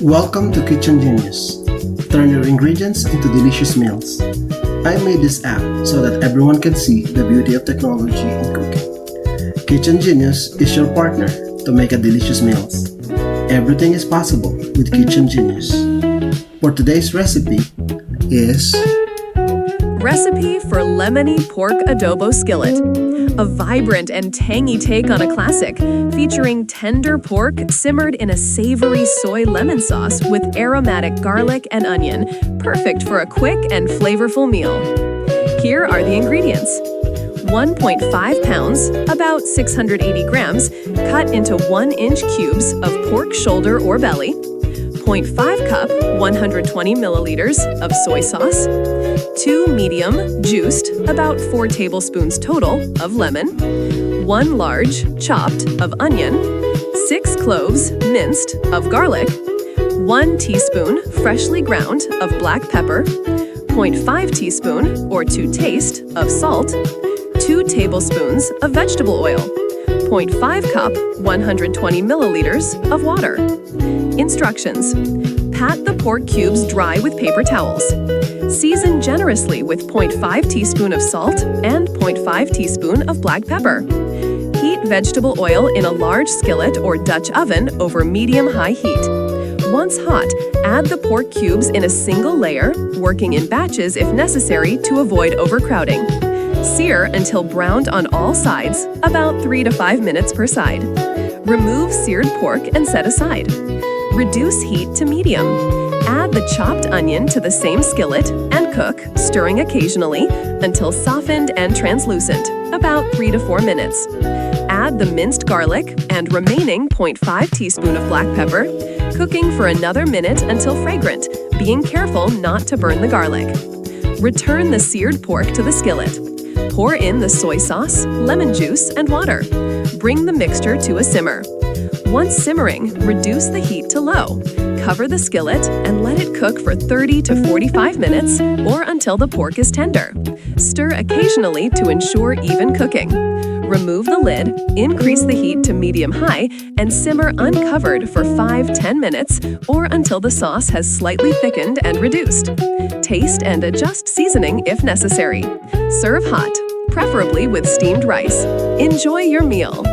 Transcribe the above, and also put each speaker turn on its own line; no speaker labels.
Welcome to Kitchen Genius. Turn your ingredients into delicious meals. I made this app so that everyone can see the beauty of technology in cooking. Kitchen Genius is your partner to make a delicious meals. Everything is possible with Kitchen Genius. For today's recipe is
Recipe for Lemony Pork Adobo Skillet. A vibrant and tangy take on a classic, featuring tender pork simmered in a savory soy lemon sauce with aromatic garlic and onion, perfect for a quick and flavorful meal. Here are the ingredients. 1.5 pounds, about 680 grams, cut into 1-inch cubes of pork shoulder or belly, 0.5 cup, 120 milliliters of soy sauce, 2 medium, juiced, about 4 tablespoons total, of lemon, 1 large, chopped, of onion, 6 cloves, minced, of garlic, 1 teaspoon, freshly ground, of black pepper, 0.5 teaspoon, or to taste, of salt, 2 tablespoons of vegetable oil, 0.5 cup, 120 milliliters, of water. Instructions. Pat the pork cubes dry with paper towels. Season generously with 0.5 teaspoon of salt and 0.5 teaspoon of black pepper. Heat vegetable oil in a large skillet or Dutch oven over medium-high heat. Once hot, add the pork cubes in a single layer, working in batches if necessary to avoid overcrowding. Sear until browned on all sides, about 3 to 5 minutes per side. Remove seared pork and set aside. Reduce heat to medium. Add the chopped onion to the same skillet and cook, stirring occasionally, until softened and translucent, about 3 to 4 minutes. Add the minced garlic and remaining 0.5 teaspoon of black pepper, cooking for another minute until fragrant, being careful not to burn the garlic. Return the seared pork to the skillet. Pour in the soy sauce, lemon juice, and water. Bring the mixture to a simmer. Once simmering, reduce the heat to low. Cover the skillet and let it cook for 30 to 45 minutes or until the pork is tender. Stir occasionally to ensure even cooking. Remove the lid, increase the heat to medium-high, and simmer uncovered for 5–10 minutes or until the sauce has slightly thickened and reduced. Taste and adjust seasoning if necessary. Serve hot, preferably with steamed rice. Enjoy your meal.